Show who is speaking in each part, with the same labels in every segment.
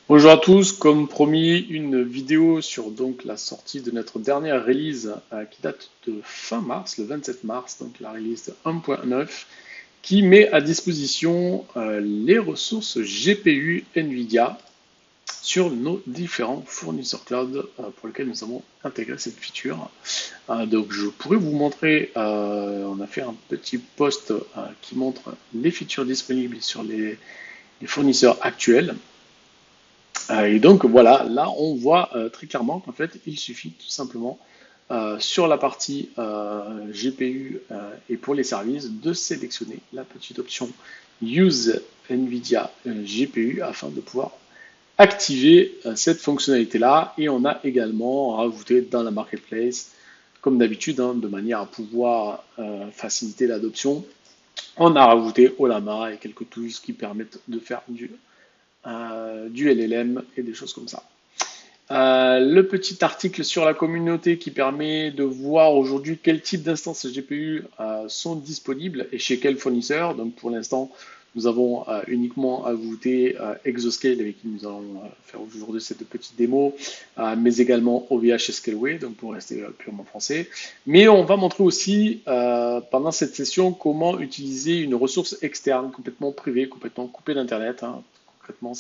Speaker 1: Bonjour à tous, comme promis, une vidéo sur donc la sortie de notre dernière release qui date de fin mars, le 27 mars, donc la release 1.9, qui met à disposition les ressources GPU NVIDIA sur nos différents fournisseurs cloud pour lesquels nous avons intégré cette feature. Donc je pourrais vous montrer, on a fait un petit post qui montre les features disponibles sur les fournisseurs actuels. Et donc voilà, là on voit très clairement qu'en fait il suffit tout simplement sur la partie GPU et pour les services de sélectionner la petite option Use NVIDIA GPU afin de pouvoir activer cette fonctionnalité-là. Et on a également rajouté dans la marketplace, comme d'habitude, hein, de manière à pouvoir faciliter l'adoption, on a rajouté Olama et quelques tools qui permettent de faire du LLM et des choses comme ça. Le petit article sur la communauté qui permet de voir aujourd'hui quel type d'instances GPU sont disponibles et chez quel fournisseur. Donc pour l'instant, nous avons uniquement ajouté Exoscale avec qui nous allons faire aujourd'hui cette petite démo, mais également OVH et Scaleway, donc pour rester purement français. Mais on va montrer aussi pendant cette session comment utiliser une ressource externe complètement privée, complètement coupée d'Internet. Hein. Concrètement,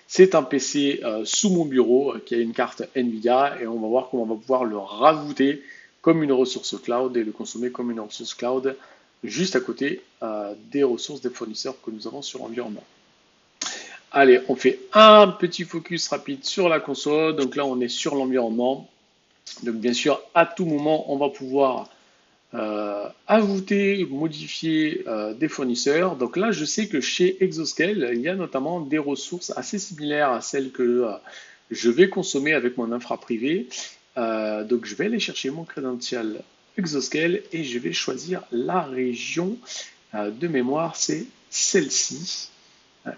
Speaker 1: c'est un PC sous mon bureau qui a une carte NVIDIA et on va voir comment on va pouvoir le rajouter comme une ressource cloud et le consommer comme une ressource cloud juste à côté des ressources des fournisseurs que nous avons sur l'environnement. Allez, on fait un petit focus rapide sur la console. Donc là, on est sur l'environnement. Donc bien sûr, à tout moment, on va pouvoir ajouter, modifier des fournisseurs. Donc là, je sais que chez Exoscale, il y a notamment des ressources assez similaires à celles que je vais consommer avec mon infra privé. Donc je vais aller chercher mon credential Exoscale et je vais choisir la région de mémoire, c'est celle-ci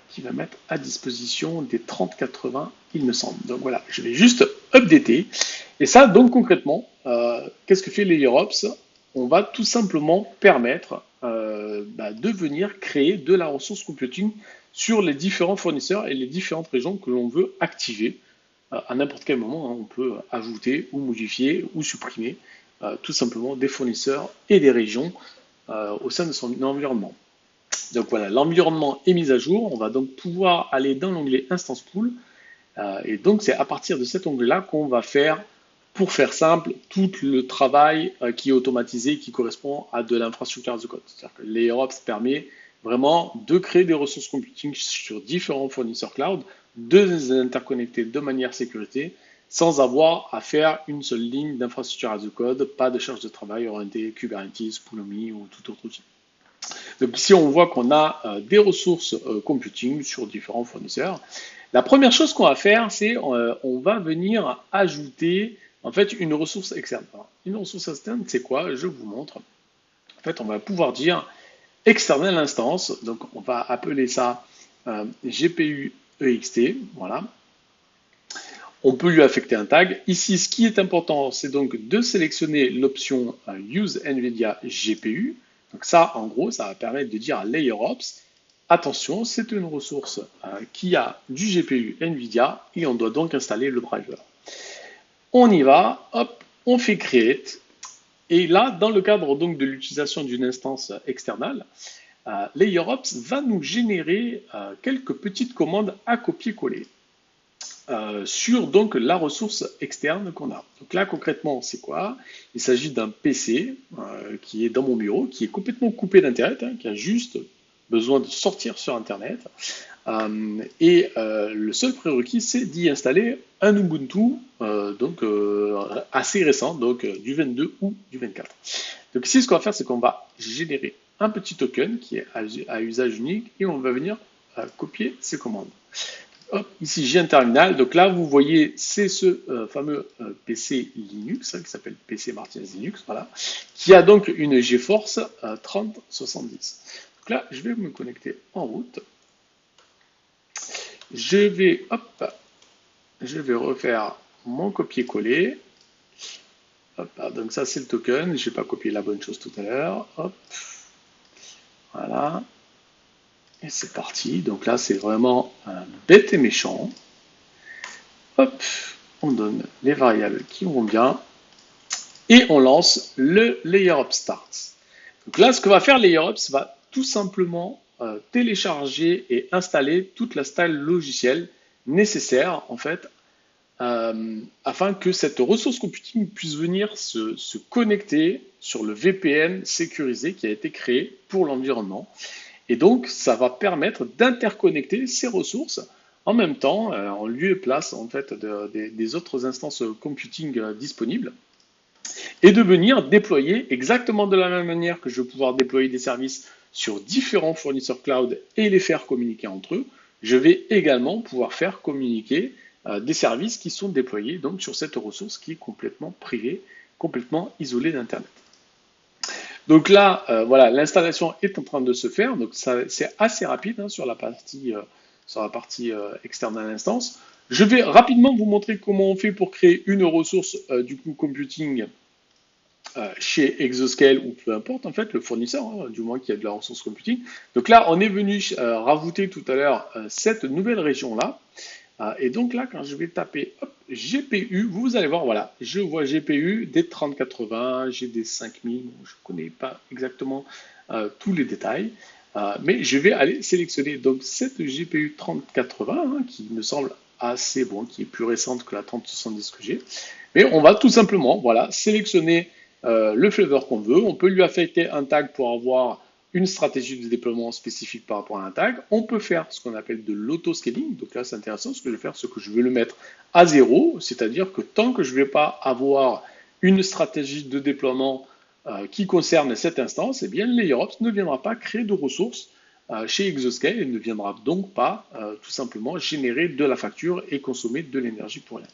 Speaker 1: qui va mettre à disposition des 3080, il me semble. Donc voilà, je vais juste updater. Et ça, donc concrètement, qu'est-ce que fait LayerOps? On va tout simplement permettre de venir créer de la ressource computing sur les différents fournisseurs et les différentes régions que l'on veut activer. À n'importe quel moment, hein, on peut ajouter ou modifier ou supprimer tout simplement des fournisseurs et des régions au sein de son environnement. Donc voilà, l'environnement est mis à jour. On va donc pouvoir aller dans l'onglet Instance Pool. Et donc c'est à partir de cet onglet-là qu'on va faire, pour faire simple, tout le travail qui est automatisé, qui correspond à de l'infrastructure as a code. C'est-à-dire que l'AirOps permet vraiment de créer des ressources computing sur différents fournisseurs cloud, de les interconnecter de manière sécurité, sans avoir à faire une seule ligne d'infrastructure as a code, pas de charge de travail orientée Kubernetes, Pulumi ou tout autre outil. Donc ici, on voit qu'on a des ressources computing sur différents fournisseurs. La première chose qu'on va faire, c'est on va venir ajouter en fait une ressource externe. Alors, une ressource externe, c'est quoi? Je vous montre. En fait, on va pouvoir dire external instance. Donc, on va appeler ça GPU EXT. Voilà. On peut lui affecter un tag. Ici, ce qui est important, c'est donc de sélectionner l'option Use NVIDIA GPU. Donc ça, en gros, ça va permettre de dire à LayerOps, attention, c'est une ressource qui a du GPU NVIDIA et on doit donc installer le driver. On y va, hop, on fait create. Et là, dans le cadre donc de l'utilisation d'une instance externale, LayerOps va nous générer quelques petites commandes à copier-coller. Sur donc la ressource externe qu'on a. Donc là concrètement c'est quoi? Il s'agit d'un PC qui est dans mon bureau, qui est complètement coupé d'Internet, hein, qui a juste besoin de sortir sur Internet. Le seul prérequis c'est d'y installer un Ubuntu assez récent, donc du 22 ou du 24. Donc ici ce qu'on va faire c'est qu'on va générer un petit token qui est à usage unique et on va venir copier ces commandes. Hop, ici j'ai un terminal, donc là vous voyez c'est ce fameux PC Linux qui s'appelle PC Martinez Linux, voilà, qui a donc une GeForce 3070. Donc là je vais me connecter en route, je vais refaire mon copier-coller, donc ça c'est le token, je n'ai pas copié la bonne chose tout à l'heure, hop, voilà, et c'est parti, donc là c'est vraiment bête et méchant. Hop, on donne les variables qui vont bien et on lance le LayerOps Start. Donc là, ce que va faire LayerOps va tout simplement télécharger et installer toute la stack logicielle nécessaire en fait afin que cette ressource computing puisse venir se connecter sur le VPN sécurisé qui a été créé pour l'environnement. Et donc, ça va permettre d'interconnecter ces ressources en même temps, en lieu et place en fait, des autres instances computing disponibles, et de venir déployer exactement de la même manière que je vais pouvoir déployer des services sur différents fournisseurs cloud et les faire communiquer entre eux. Je vais également pouvoir faire communiquer des services qui sont déployés donc sur cette ressource qui est complètement privée, complètement isolée d'Internet. Donc là, voilà, l'installation est en train de se faire. Donc c'est assez rapide sur la partie, externe à l'instance. Je vais rapidement vous montrer comment on fait pour créer une ressource du coup computing chez Exoscale ou peu importe en fait le fournisseur, du moins qui a de la ressource computing. Donc là, on est venu rajouter tout à l'heure cette nouvelle région là. Et donc là, quand je vais taper hop, GPU, vous allez voir, voilà, je vois GPU des 3080, j'ai des 5000, bon, je ne connais pas exactement tous les détails, mais je vais aller sélectionner donc cette GPU 3080 qui me semble assez bon, qui est plus récente que la 3070 que j'ai. Mais on va tout simplement, voilà, sélectionner le flavor qu'on veut. On peut lui affecter un tag pour avoir une stratégie de déploiement spécifique par rapport à un tag. On peut faire ce qu'on appelle de l'auto-scaling. Donc là, c'est intéressant. Ce que je vais faire, c'est que je vais le mettre à 0, c'est-à-dire que tant que je ne vais pas avoir une stratégie de déploiement qui concerne cette instance, eh bien, LayerOps ne viendra pas créer de ressources chez Exoscale et ne viendra donc pas tout simplement générer de la facture et consommer de l'énergie pour rien.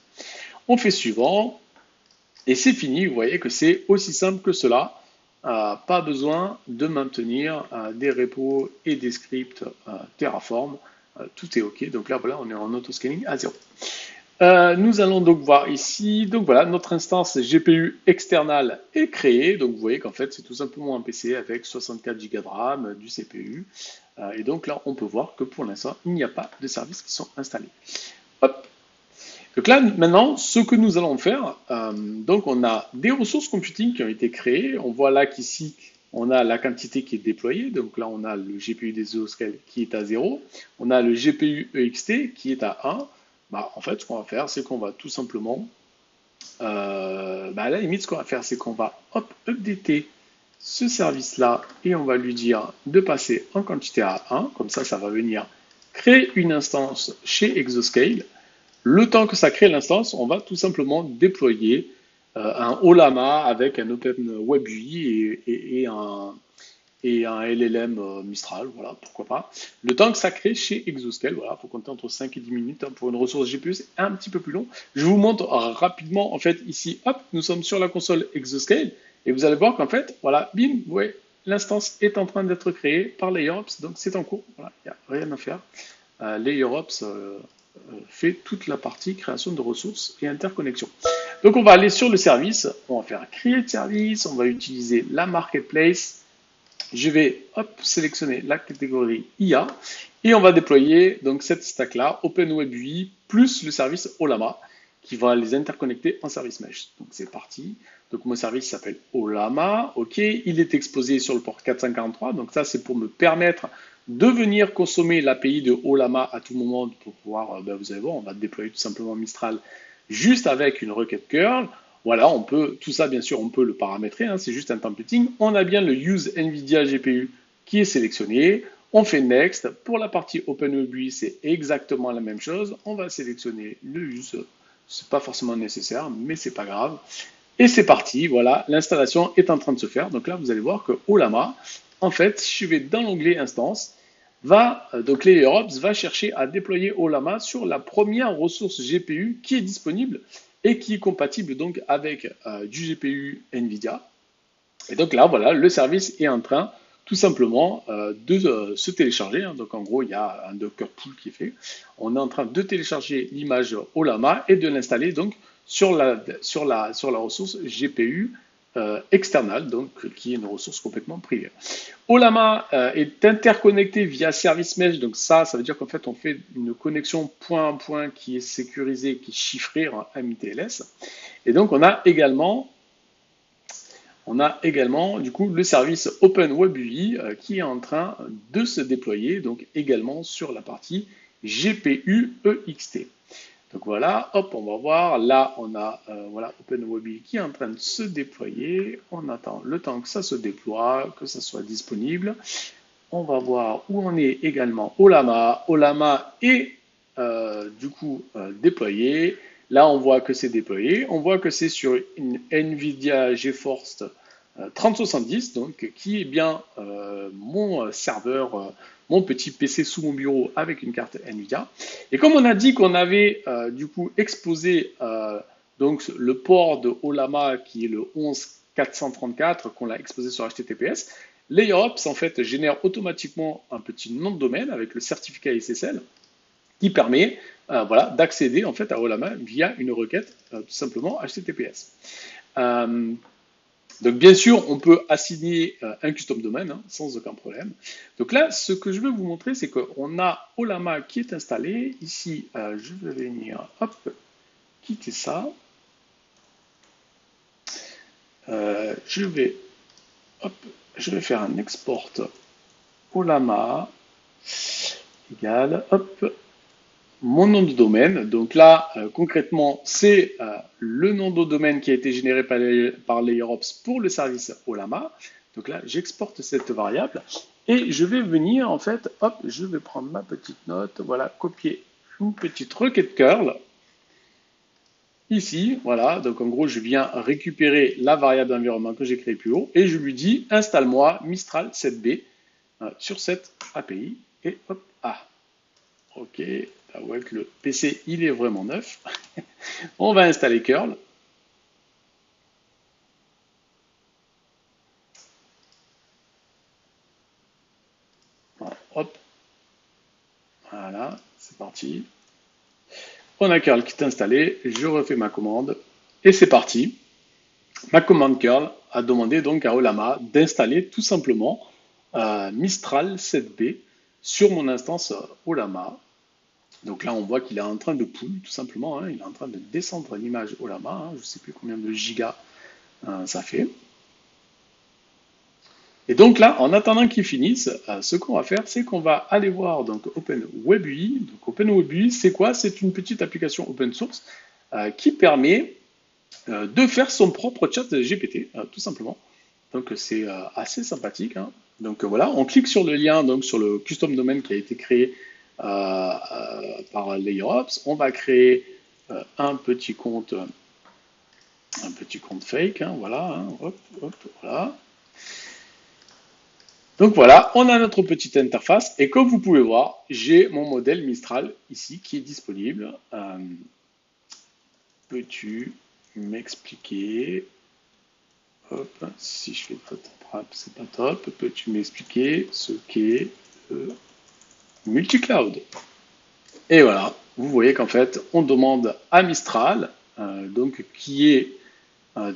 Speaker 1: On fait suivant et c'est fini. Vous voyez que c'est aussi simple que cela. Pas besoin de maintenir des repos et des scripts Terraform. Tout est OK. Donc là, voilà, on est en auto-scaling à 0. Nous allons donc voir ici. Donc voilà, notre instance GPU externale est créée. Donc vous voyez qu'en fait, c'est tout simplement un PC avec 64 Go de RAM, du CPU. Et donc là, on peut voir que pour l'instant, il n'y a pas de services qui sont installés. Hop. Donc là, maintenant, ce que nous allons faire, donc on a des ressources computing qui ont été créées. On voit là qu'ici, on a la quantité qui est déployée. Donc là, on a le GPU des Exoscale qui est à 0. On a le GPU EXT qui est à 1. En fait, ce qu'on va faire, c'est qu'on va tout simplement, à la limite, ce qu'on va faire, c'est qu'on va updater ce service-là et on va lui dire de passer en quantité à 1. Comme ça, ça va venir créer une instance chez Exoscale. Le temps que ça crée l'instance, on va tout simplement déployer un Olama avec un OpenWebUI et un LLM Mistral, voilà, pourquoi pas. Le temps que ça crée chez Exoscale, voilà, il faut compter entre 5 et 10 minutes pour une ressource GPU, c'est un petit peu plus long. Je vous montre rapidement, en fait, ici, hop, nous sommes sur la console Exoscale, et vous allez voir qu'en fait, voilà, bim, vous voyez, l'instance est en train d'être créée par LayerOps, donc c'est en cours, voilà, il n'y a rien à faire. LayerOps fait toute la partie création de ressources et interconnexion. Donc on va aller sur le service, on va faire create service, on va utiliser la marketplace. Je vais sélectionner la catégorie IA et on va déployer donc cette stack là, OpenWebUI plus le service Olama qui va les interconnecter en service mesh. Donc c'est parti. Donc mon service s'appelle Olama, ok, il est exposé sur le port 443, donc ça c'est pour me permettre de venir consommer l'API de Olama à tout moment pour pouvoir, vous allez voir, on va déployer tout simplement Mistral juste avec une requête curl. Voilà, on peut, tout ça bien sûr, on peut le paramétrer, c'est juste un templating. On a bien le Use NVIDIA GPU qui est sélectionné. On fait Next. Pour la partie OpenWebUI, c'est exactement la même chose. On va sélectionner le Use. C'est pas forcément nécessaire, mais c'est pas grave. Et c'est parti, voilà, l'installation est en train de se faire. Donc là, vous allez voir que Olama, en fait, si je vais dans l'onglet Instance, donc LayerOps va chercher à déployer Olama sur la première ressource GPU qui est disponible et qui est compatible donc avec du GPU NVIDIA. Et donc là, voilà, le service est en train tout simplement de se télécharger. Donc en gros, il y a un Docker pull qui est fait. On est en train de télécharger l'image Olama et de l'installer donc sur la ressource GPU external, donc qui est une ressource complètement privée. Olama est interconnecté via service mesh, donc ça veut dire qu'en fait on fait une connexion point à point qui est sécurisée, qui est chiffrée en MTLS. Et donc on a également du coup le service OpenWebUI qui est en train de se déployer, donc également sur la partie GPU EXT. Donc voilà, hop, on va voir. Là, on a voilà, OpenWebUI qui est en train de se déployer. On attend le temps que ça se déploie, que ça soit disponible. On va voir où on est également Olama. Olama est du coup déployé. Là, on voit que c'est déployé. On voit que c'est sur une NVIDIA GeForce 3070, donc qui est bien mon serveur, mon petit PC sous mon bureau avec une carte NVIDIA. Et comme on a dit qu'on avait du coup exposé donc le port de Olama qui est le 11434, qu'on l'a exposé sur HTTPS, LayerOps en fait génère automatiquement un petit nom de domaine avec le certificat SSL qui permet voilà, d'accéder en fait à Olama via une requête tout simplement HTTPS. Donc bien sûr, on peut assigner un custom domaine hein, sans aucun problème. Donc là, ce que je veux vous montrer, c'est qu'on a Olama qui est installé. Ici, je vais venir, hop, quitter ça. Je vais faire un export Olama égal, hop, mon nom de domaine. Donc là, concrètement, c'est le nom de domaine qui a été généré par LayerOps pour le service Olama. Donc là, j'exporte cette variable et je vais venir, en fait, hop, je vais prendre ma petite note, voilà, copier une petite requête curl. Ici, voilà, donc en gros, je viens récupérer la variable d'environnement que j'ai créée plus haut et je lui dis, installe-moi Mistral 7B sur cette API et hop, ok, là, ouais, que le PC, il est vraiment neuf. On va installer curl. Voilà, hop. Voilà, c'est parti. On a curl qui est installé. Je refais ma commande. Et c'est parti. Ma commande curl a demandé donc à Olama d'installer tout simplement Mistral 7B sur mon instance Olama. Donc là, on voit qu'il est en train de pull, tout simplement. Hein, il est en train de descendre l'image Olama. Hein, je ne sais plus combien de gigas ça fait. Et donc là, en attendant qu'il finisse, ce qu'on va faire, c'est qu'on va aller voir donc OpenWebUI. Donc OpenWebUI, c'est quoi? C'est une petite application open source qui permet de faire son propre chat GPT, tout simplement. Donc c'est assez sympathique. Hein. Donc voilà, on clique sur le lien, donc sur le custom domain qui a été créé par LayerOps. On va créer un petit compte fake. Hein, voilà, hein, hop, hop, voilà. Donc voilà, on a notre petite interface et comme vous pouvez voir, j'ai mon modèle Mistral ici qui est disponible. Peux-tu m'expliquer, hop, si je fais top, c'est pas top, peux-tu m'expliquer ce qu'est le multicloud? Et voilà, vous voyez qu'en fait, on demande à Mistral, donc qui est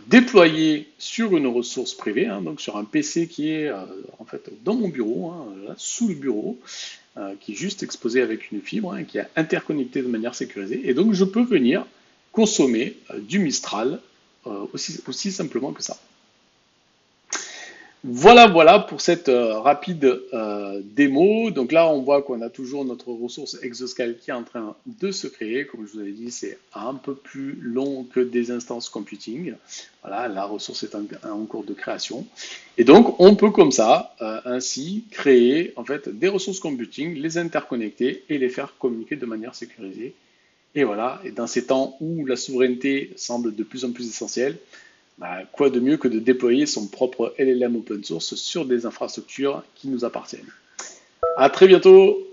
Speaker 1: déployé sur une ressource privée, hein, donc sur un PC qui est en fait dans mon bureau, hein, là, sous le bureau, qui est juste exposé avec une fibre, hein, qui est interconnecté de manière sécurisée. Et donc je peux venir consommer du Mistral aussi simplement que ça. Voilà pour cette rapide démo. Donc là, on voit qu'on a toujours notre ressource Exoscale qui est en train de se créer. Comme je vous avais dit, c'est un peu plus long que des instances computing. Voilà, la ressource est en cours de création. Et donc, on peut comme ça, ainsi, créer en fait des ressources computing, les interconnecter et les faire communiquer de manière sécurisée. Et voilà, et dans ces temps où la souveraineté semble de plus en plus essentielle, quoi de mieux que de déployer son propre LLM open source sur des infrastructures qui nous appartiennent. À très bientôt!